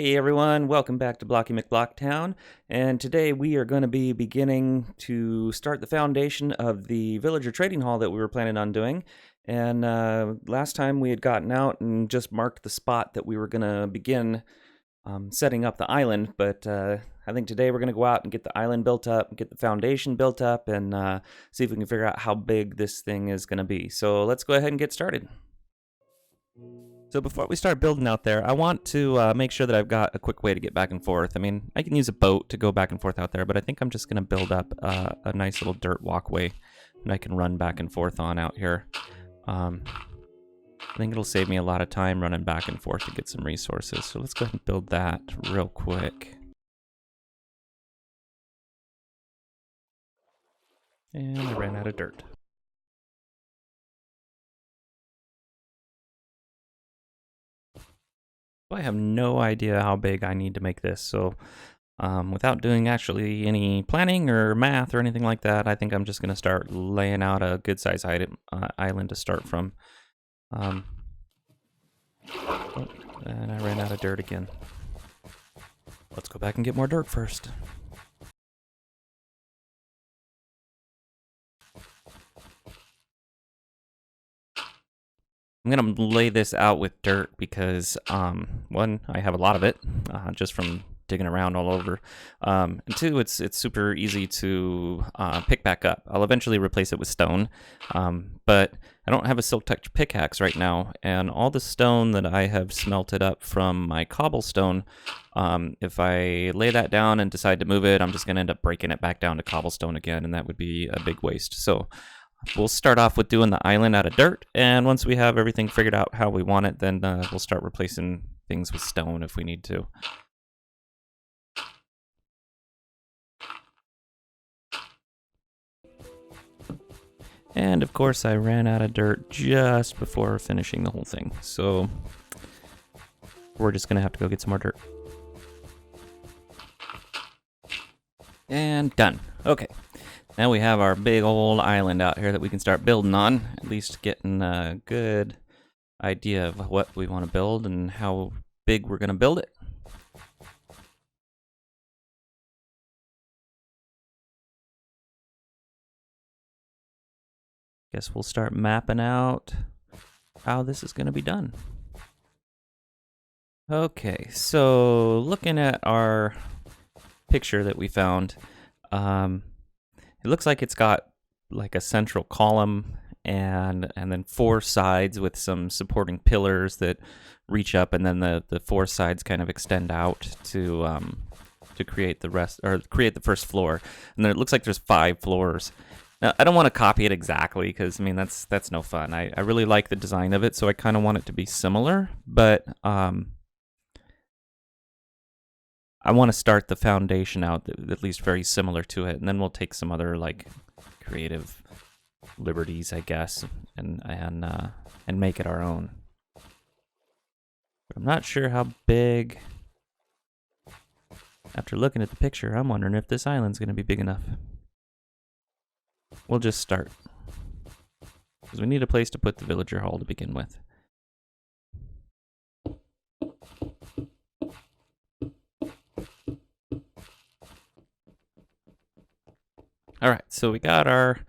Hey everyone, welcome back to Blocky McBlocktown, and today we are going to be beginning to start the foundation of the villager trading hall that we were planning on doing. And last time we had gotten out and just marked the spot that we were going to begin setting up the island, but I think today we're going to go out and get the island built up, get the foundation built up, and see if we can figure out how big this thing is going to be. So let's go ahead and get started. So before we start building out there, I want to make sure that I've got a quick way to get back and forth. I mean, I can use a boat to go back and forth out there, but I think I'm just going to build up a nice little dirt walkway that I can run back and forth on out here. I think it'll save me a lot of time running back and forth to get some resources. So let's go ahead and build that real quick. And I ran out of dirt. I have no idea how big I need to make this, so without doing actually any planning or math or anything like that, I think I'm just going to start laying out a good size island to start from. Oh, and I ran out of dirt again. Let's go back and get more dirt first. I'm going to lay this out with dirt because, one, I have a lot of it, just from digging around all over, and two, it's super easy to pick back up. I'll eventually replace it with stone, but I don't have a silk touch pickaxe right now, and all the stone that I have smelted up from my cobblestone, if I lay that down and decide to move it, I'm just going to end up breaking it back down to cobblestone again, and that would be a big waste. So we'll start off with doing the island out of dirt, and once we have everything figured out how we want it, then we'll start replacing things with stone if we need to. And of course I ran out of dirt just before finishing the whole thing, so we're just gonna have to go get some more dirt. And done. Okay. Now we have our big old island out here that we can start building on, at least getting a good idea of what we want to build and how big we're going to build it. Guess we'll start mapping out how this is going to be done. Okay, so looking at our picture that we found, it looks like it's got like a central column and then four sides with some supporting pillars that reach up, and then the four sides kind of extend out to create the rest, or create the first floor. And then it looks like there's 5 floors. Now, I don't want to copy it exactly because I mean that's no fun. I really like the design of it, so I kind of want it to be similar, but I want to start the foundation out at least very similar to it, and then we'll take some other like creative liberties, I guess, and make it our own. But I'm not sure how big. After looking at the picture, I'm wondering if this island's going to be big enough. We'll just start, because we need a place to put the villager hall to begin with. All right, so we got our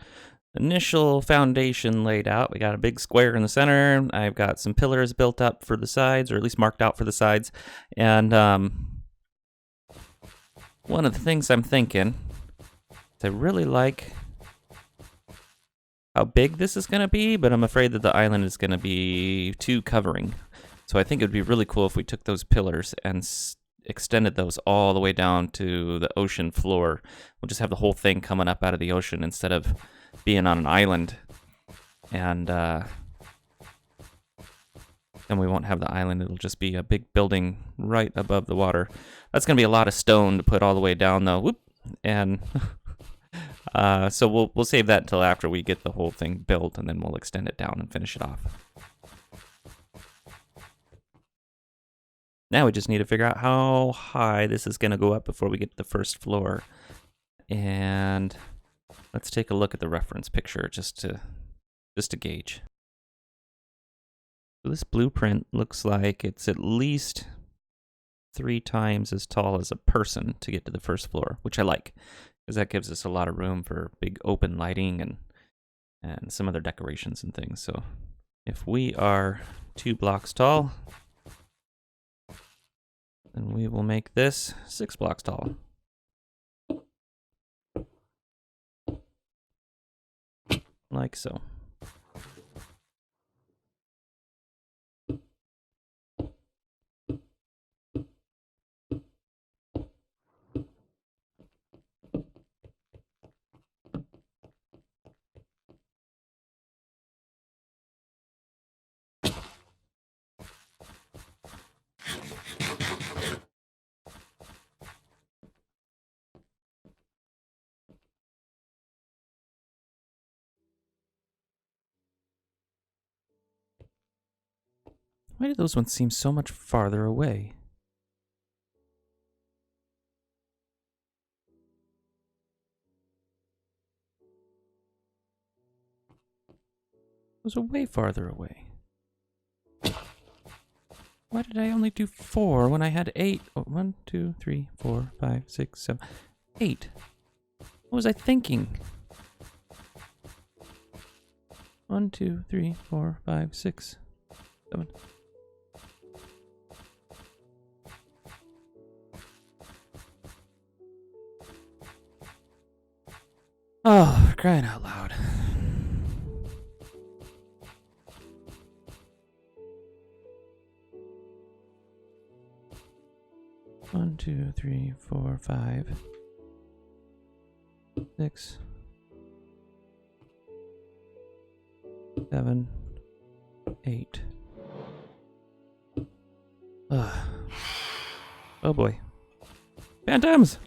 initial foundation laid out. We got a big square in the center. I've got some pillars built up for the sides, or at least marked out for the sides. And one of the things I'm thinking is I really like how big this is going to be, but I'm afraid that the island is going to be too covering. So I think it would be really cool if we took those pillars and extended those all the way down to the ocean floor. We'll just have the whole thing coming up out of the ocean instead of being on an island. And then we won't have the island. It'll just be a big building right above the water. That's going to be a lot of stone to put all the way down, though. Whoop. And so we'll save that until after we get the whole thing built, and then we'll extend it down and finish it off. Now we just need to figure out how high this is going to go up before we get to the first floor. And let's take a look at the reference picture just to gauge. So this blueprint looks like it's at least 3 times as tall as a person to get to the first floor, which I like, because that gives us a lot of room for big open lighting and some other decorations and things. So if we are 2 blocks tall, then we will make this 6 blocks tall. Like so. Why do those ones seem so much farther away? Those are way farther away. Why did I only do 4 when I had 8? Oh, 1, 2, 3, 4, 5, 6, 7, 8. What was I thinking? 1, 2, 3, 4, 5, 6, 7. Oh, crying out loud. One, 2, 3, 4, 5, 6, 7, 8. Oh boy. Phantoms!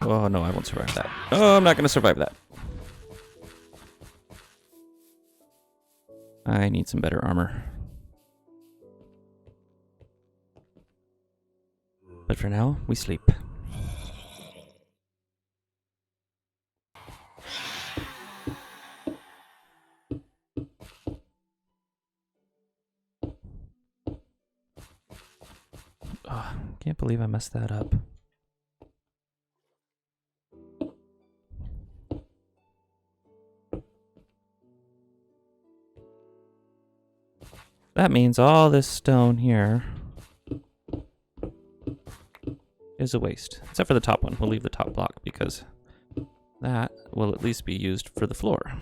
Oh no, I won't survive that. Oh, I'm not going to survive that. I need some better armor. But for now, we sleep. Oh, can't believe I messed that up. That means all this stone here is a waste. Except for the top one. We'll leave the top block because that will at least be used for the floor.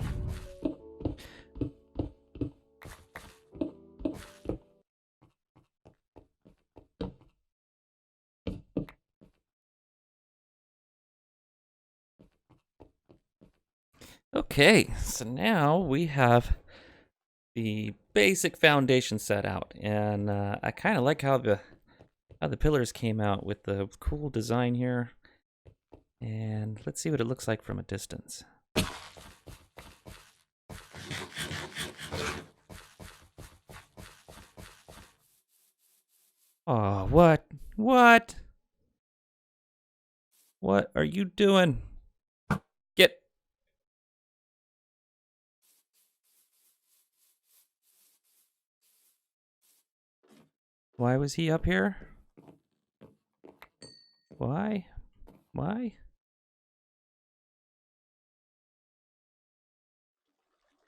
Okay, so now we have the basic foundation set out, and I kind of like how the pillars came out with the cool design here. And let's see what it looks like from a distance. Oh, what? What? What are you doing? Get. Why was he up here? Why? Why?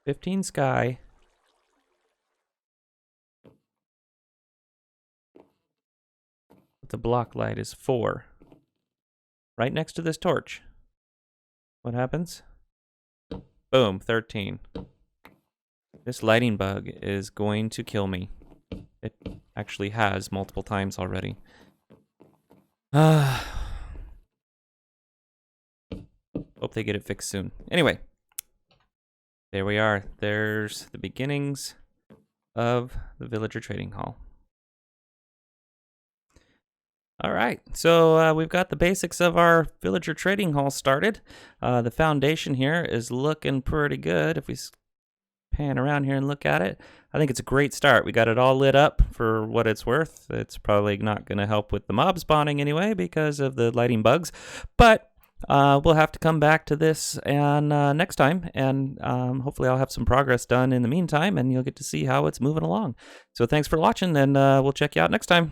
15 sky. The block light is 4. Right next to this torch. What happens? Boom, 13. This lighting bug is going to kill me. It actually has multiple times already. Hope they get it fixed soon. Anyway, there we are. There's the beginnings of the Villager Trading Hall. All right, so we've got the basics of our Villager Trading Hall started. The foundation here is looking pretty good. If we pan around here and look at it, I think it's a great start. We got it all lit up for what it's worth. It's probably not going to help with the mob spawning anyway because of the lighting bugs, but we'll have to come back to this and next time, and hopefully I'll have some progress done in the meantime, and you'll get to see how it's moving along. So thanks for watching, and we'll check you out next time.